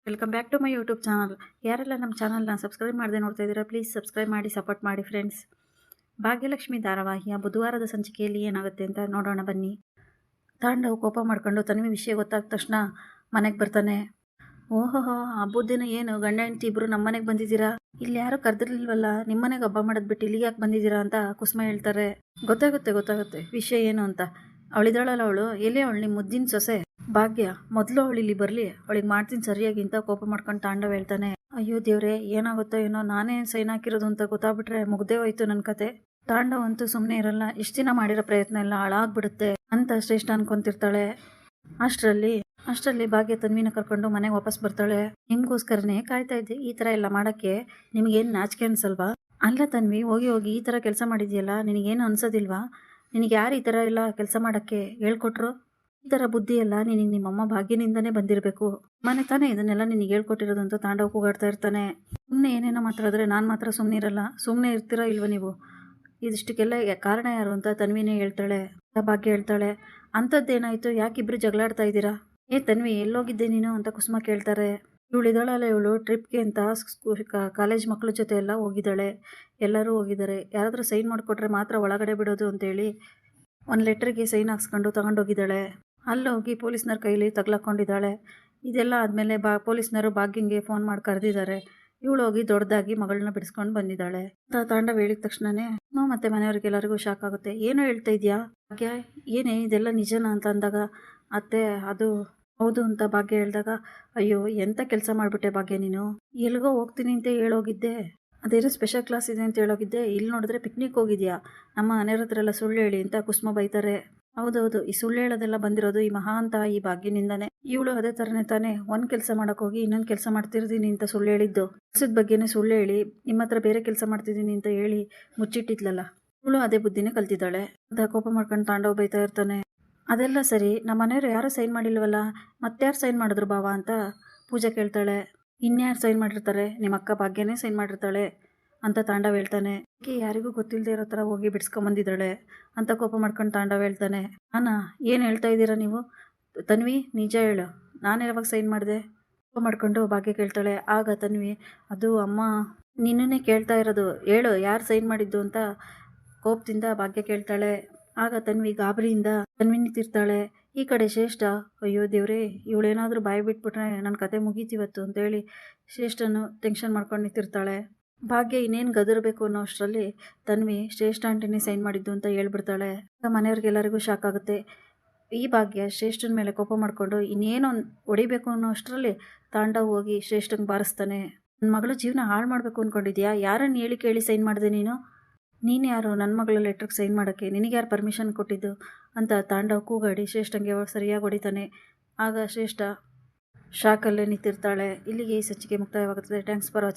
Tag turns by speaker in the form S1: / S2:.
S1: Welcome back to my YouTube channel. ಯಾರೆಲ್ಲ ನಮ್ಮ ಚಾನಲ್ನ ಸಬ್ಸ್ಕ್ರೈಬ್ ಮಾಡದೆ ನೋಡ್ತಾ ಇದ್ದೀರಾ, ಪ್ಲೀಸ್ ಸಬ್ಸ್ಕ್ರೈಬ್ ಮಾಡಿ ಸಪೋರ್ಟ್ ಮಾಡಿ ಫ್ರೆಂಡ್ಸ್. ಭಾಗ್ಯಲಕ್ಷ್ಮಿ ಧಾರಾವಾಹಿಯ ಬುಧವಾರದ ಸಂಚಿಕೆಯಲ್ಲಿ ಏನಾಗುತ್ತೆ ಅಂತ ನೋಡೋಣ ಬನ್ನಿ. ತಾಂಡವ್ ಕೋಪ ಮಾಡ್ಕೊಂಡು ತನ್ವಿ ವಿಷಯ ಗೊತ್ತಾದ ತಕ್ಷಣ ಮನೆಗೆ ಬರ್ತಾನೆ. ಓಹೋಹೋ, ಹಬ್ಬದ ದಿನ ಏನು ಗಂಡ ಹೆಂಡತಿ ಇಬ್ರು ನಮ್ಮ ಮನೆಗೆ ಬಂದಿದ್ದೀರಾ? ಇಲ್ಲಿ ಯಾರು ಕರೆದಿರ್ಲಿಲ್ವಲ್ಲ, ನಿಮ್ಮ ಮನೆಗೆ ಹಬ್ಬ ಮಾಡೋದು ಬಿಟ್ಟು ಇಲ್ಲಿಗೆ ಯಾಕೆ ಬಂದಿದ್ದೀರಾ ಅಂತ ಕುಸುಮ ಹೇಳ್ತಾರೆ. ಗೊತ್ತಾಗುತ್ತೆ ವಿಷಯ ಏನು ಅಂತ. ಅವಳಿದಾಳಲ್ಲ, ಅವಳು ಎಲ್ಲಿ ಅವಳು ನಿಮ್ಮ ಮುದ್ದಿನ ಸೊಸೆ ಭಾಗ್ಯ, ಮೊದಲು ಅವಳು ಇಲ್ಲಿ ಬರಲಿ, ಅವಳಿಗೆ ಮಾಡ್ತೀನಿ ಸರಿಯಾಗಿ ಅಂತ ಕೋಪ ಮಾಡ್ಕೊಂಡು ತಾಂಡವ್ ಹೇಳ್ತಾನೆ. ಅಯ್ಯೋ ದೇವ್ರೆ, ಏನಾಗುತ್ತೋ ಏನೋ, ನಾನೇ ಸೈನ್ ಹಾಕಿರೋದು ಅಂತ ಗೊತ್ತಾಗ್ಬಿಟ್ರೆ ಮುಗ್ದೇ ಹೋಯ್ತು ನನ್ನ ಕತೆ. ತಾಂಡವ್ ಅಂತೂ ಸುಮ್ಮನೆ ಇರಲ್ಲ, ಇಷ್ಟು ದಿನ ಮಾಡಿರೋ ಪ್ರಯತ್ನ ಎಲ್ಲ ಹಾಳಾಗ್ಬಿಡುತ್ತೆ ಅಂತ ಶ್ರೇಷ್ಠ ಅನ್ಕೊಂತಿರ್ತಾಳೆ. ಅಷ್ಟರಲ್ಲಿ ಭಾಗ್ಯ ತನ್ವಿನ ಕರ್ಕೊಂಡು ಮನೆಗೆ ವಾಪಸ್ ಬರ್ತಾಳೆ. ನಿಮ್ಗೋಸ್ಕರನೇ ಕಾಯ್ತಾ ಇದ್ದೆ, ಈ ಥರ ಎಲ್ಲ ಮಾಡೋಕ್ಕೆ ನಿಮಗೇನು ನಾಚಿಕೆ ಅನ್ಸಲ್ವಾ? ಅಲ್ಲ ತನ್ವಿ, ಹೋಗಿ ಈ ಥರ ಕೆಲಸ ಮಾಡಿದ್ಯಲ್ಲ, ನಿನಗೇನು ಅನ್ಸೋದಿಲ್ವಾ? ನಿನಗೆ ಯಾರು ಈ ಥರ ಎಲ್ಲ ಕೆಲಸ ಮಾಡೋಕ್ಕೆ ಹೇಳ್ಕೊಟ್ರು? ಈ ಥರ ಬುದ್ಧಿ ಎಲ್ಲ ನಿನಗೆ ನಿಮ್ಮಮ್ಮ ಭಾಗ್ಯನಿಂದನೇ ಬಂದಿರಬೇಕು. ಮನೆ ತಾನೇ ಇದನ್ನೆಲ್ಲ ನಿನಗೆ ಹೇಳ್ಕೊಟ್ಟಿರೋದು ಅಂತ ತಾಂಡವ್ ಕೂಗಾಡ್ತಾ ಇರ್ತಾನೆ. ಸುಮ್ಮನೆ ಏನೇನೋ ಮಾತಾಡಿದ್ರೆ ನಾನು ಮಾತ್ರ ಸುಮ್ಮನೆ ಇರಲ್ಲ. ಸುಮ್ಮನೆ ಇರ್ತೀರಾ ಇಲ್ವ ನೀವು? ಇದಿಷ್ಟಕ್ಕೆಲ್ಲ ಕಾರಣ ಯಾರು ಅಂತ ತನ್ವಿನೇ ಹೇಳ್ತಾಳೆ. ಭಾಗ್ಯ ಹೇಳ್ತಾಳೆ, ಅಂಥದ್ದೇನಾಯಿತು, ಯಾಕಿಬ್ರು ಜಗಳಾಡ್ತಾ ಇದ್ದೀರಾ? ತನ್ವಿ, ಎಲ್ಲೋಗಿದ್ದೆ ನೀನು ಅಂತ ಕುಸುಮ ಕೇಳ್ತಾರೆ. ಇವಳಿದಾಳಲ್ಲ, ಇವಳು ಟ್ರಿಪ್ಗೆ ಅಂತ ಕಾಲೇಜ್ ಮಕ್ಕಳ ಜೊತೆ ಎಲ್ಲ ಹೋಗಿದ್ದಾಳೆ. ಎಲ್ಲರೂ ಹೋಗಿದ್ದಾರೆ. ಯಾರಾದರೂ ಸೈನ್ ಮಾಡಿಕೊಟ್ರೆ ಮಾತ್ರ ಒಳಗಡೆ ಬಿಡೋದು ಅಂತೇಳಿ ಒಂದು ಲೆಟ್ರಿಗೆ ಸೈನ್ ಹಾಕ್ಸ್ಕೊಂಡು ತಗೊಂಡೋಗಿದ್ದಾಳೆ. ಅಲ್ಲೋಗಿ ಪೊಲೀಸ್ನವ್ರ ಕೈಲಿ ತಗ್ಲಾಕೊಂಡಿದ್ದಾಳೆ. ಇದೆಲ್ಲ ಆದಮೇಲೆ ಪೊಲೀಸ್ನವರು ಭಾಗ್ಯಂಗೆ ಫೋನ್ ಮಾಡಿ ಕರೆದಿದ್ದಾರೆ. ಇವಳು ಹೋಗಿ ದೊಡ್ಡದಾಗಿ ಮಗಳನ್ನ ಬಿಡಿಸ್ಕೊಂಡು ಬಂದಿದ್ದಾಳೆ. ತಾಂಡವ್ ಹೇಳಿದ ತಕ್ಷಣನೇ ಮತ್ತೆ ಮನೆಯವ್ರಿಗೆಲ್ಲರಿಗೂ ಶಾಕ್ ಆಗುತ್ತೆ. ಏನೋ ಹೇಳ್ತಾ ಇದೆಯಾ ಭಾಗ್ಯ, ಏನೇ ಇದೆಲ್ಲ ನಿಜನಾ ಅಂತ ಅಂದಾಗ, ಅತ್ತೆ ಅದು ಹೌದು ಅಂತ ಭಾಗ್ಯ ಹೇಳಿದಾಗ, ಅಯ್ಯೋ ಎಂಥ ಕೆಲಸ ಮಾಡಿಬಿಟ್ಟೆ ಭಾಗ್ಯ ನೀನು. ಎಲ್ಗೋ ಹೋಗ್ತೀನಿ ಅಂತ ಹೇಳೋಗಿದ್ದೆ, ಅದೇನೋ ಸ್ಪೆಷಲ್ ಕ್ಲಾಸ್ ಇದೆ ಅಂತ ಹೇಳೋಗಿದ್ದೆ, ಇಲ್ಲಿ ನೋಡಿದ್ರೆ ಪಿಕ್ನಿಕ್ ಹೋಗಿದ್ಯಾ, ನಮ್ಮ ಮನೆಯವ್ರ ಹತ್ರ ಎಲ್ಲ ಸುಳ್ಳು ಹೇಳಿ ಅಂತ ಕುಸುಮ ಬೈತಾರೆ. ಹೌದೌದು, ಈ ಸುಳ್ಳು ಹೇಳೋದೆಲ್ಲ ಬಂದಿರೋದು ಈ ಮಹಾಂತ ಈ ಭಾಗ್ಯನಿಂದಾನೆ. ಇವಳು ಅದೇ ಥರನೇ ತಾನೇ ಒಂದು ಕೆಲಸ ಮಾಡೋಕ್ಕೋಗಿ ಇನ್ನೊಂದು ಕೆಲಸ ಮಾಡ್ತಿರ್ತೀನಿ ಅಂತ ಸುಳ್ಳು ಹೇಳಿದ್ದು. ಕೆಲಸದ ಬಗ್ಗೆನೇ ಸುಳ್ಳು ಹೇಳಿ ನಿಮ್ಮ ಹತ್ರ ಬೇರೆ ಕೆಲಸ ಮಾಡ್ತಿದ್ದೀನಿ ಅಂತ ಹೇಳಿ ಮುಚ್ಚಿಟ್ಟಿದ್ಲಲ್ಲ, ಇವಳು ಅದೇ ಬುದ್ಧಿನೇ ಕಲ್ತಿದ್ದಾಳೆ ಅಂತ ಕೋಪ ಮಾಡ್ಕೊಂಡು ತಾಂಡವ್ ಬೈತಾ ಇರ್ತಾನೆ. ಅದೆಲ್ಲ ಸರಿ, ನಮ್ಮ ಮನೆಯವ್ರು ಯಾರೂ ಸೈನ್ ಮಾಡಿಲ್ವಲ್ಲ, ಮತ್ತಾರು ಸೈನ್ ಮಾಡಿದ್ರು ಬಾವ ಅಂತ ಪೂಜಾ ಕೇಳ್ತಾಳೆ. ಇನ್ಯಾರು ಸೈನ್ ಮಾಡಿರ್ತಾರೆ? ನಿಮ್ಮ ಅಕ್ಕ ಭಾಗ್ಯನೇ ಸೈನ್ ಮಾಡಿರ್ತಾಳೆ ಅಂತ ತಾಂಡವ್ ಹೇಳ್ತಾನೆ. ಯಾರಿಗೂ ಗೊತ್ತಿಲ್ಲದೆ ಇರೋ ಥರ ಹೋಗಿ ಬಿಡಿಸ್ಕೊಂಬಂದಿದ್ದಾಳೆ ಅಂತ ಕೋಪ ಮಾಡ್ಕೊಂಡು ತಾಂಡವ್ ಹೇಳ್ತಾನೆ. ಏನು ಹೇಳ್ತಾ ಇದ್ದೀರಾ ನೀವು? ತನ್ವಿ, ನಿಜ ಹೇಳು, ನಾನು ಯಾವಾಗ ಸೈನ್ ಮಾಡಿದೆ? ಕೋಪ ಮಾಡ್ಕೊಂಡು ಭಾಗ್ಯ ಕೇಳ್ತಾಳೆ. ಆಗ ತನ್ವಿ, ಅದು ಅಮ್ಮ ನಿನ್ನನ್ನೇ ಕೇಳ್ತಾ ಇರೋದು, ಹೇಳು ಯಾರು ಸೈನ್ ಮಾಡಿದ್ದು ಅಂತ ಕೋಪದಿಂದ ಭಾಗ್ಯ ಕೇಳ್ತಾಳೆ. ಆಗ ತನ್ವಿ ಗಾಬರಿಯಿಂದ ತನ್ವಿ ನಿಂತಿರ್ತಾಳೆ. ಈ ಕಡೆ ಶ್ರೇಷ್ಠ, ಅಯ್ಯೋ ದೇವ್ರೇ, ಇವಳೇನಾದರೂ ಬಾಯಿ ಬಿಟ್ಬಿಟ್ರೆ ನನ್ನ ಕತೆ ಮುಗೀತಿವತ್ತು ಅಂತೇಳಿ ಶ್ರೇಷ್ಠನು ಟೆನ್ಷನ್ ಮಾಡ್ಕೊಂಡು ನಿಂತಿರ್ತಾಳೆ. ಭಾಗ್ಯ ಇನ್ನೇನು ಗದರ್ಬೇಕು ಅನ್ನೋ ಅಷ್ಟರಲ್ಲಿ ತನ್ವಿ ಶ್ರೇಷ್ಠ ಆಂಟಿನೇ ಸೈನ್ ಮಾಡಿದ್ದು ಅಂತ ಹೇಳ್ಬಿಡ್ತಾಳೆ. ಮನೆಯವ್ರಿಗೆಲ್ಲರಿಗೂ ಶಾಕ್ ಆಗುತ್ತೆ. ಈ ಭಾಗ್ಯ ಶ್ರೇಷ್ಠನ ಮೇಲೆ ಕೋಪ ಮಾಡಿಕೊಂಡು ಇನ್ನೇನೋ ಹೊಡಿಬೇಕು ಅನ್ನೋ ಅಷ್ಟರಲ್ಲಿ ತಾಂಡವ್ ಹೋಗಿ ಶ್ರೇಷ್ಠಂಗೆ ಬಾರಿಸ್ತಾನೆ. ನನ್ನ ಮಗಳ ಜೀವನ ಹಾಳು ಮಾಡಬೇಕು ಅಂದ್ಕೊಂಡಿದ್ಯಾ? ಯಾರನ್ನು ಹೇಳಿ ಕೇಳಿ ಸೈನ್ ಮಾಡಿದೆ ನೀನು? ನೀನು ಯಾರು ನನ್ನ ಮಗಳ ಲೆಟ್ರಿಗೆ ಸೈನ್ ಮಾಡೋಕ್ಕೆ? ನಿನಗೆ ಯಾರು ಪರ್ಮಿಷನ್ ಕೊಟ್ಟಿದ್ದು ಅಂತ ತಾಂಡವ್ ಕೂಗಾಡಿ ಶ್ರೇಷ್ಠಂಗೆ ಸರಿಯಾಗಿ ಹೊಡಿತಾನೆ. ಆಗ ಶ್ರೇಷ್ಠ ಶಾಕಲ್ಲೇ ನಿಂತಿರ್ತಾಳೆ. ಇಲ್ಲಿಗೆ ಈ ಸಂಚಿಕೆ ಮುಕ್ತಾಯವಾಗುತ್ತದೆ. Thanks for watching.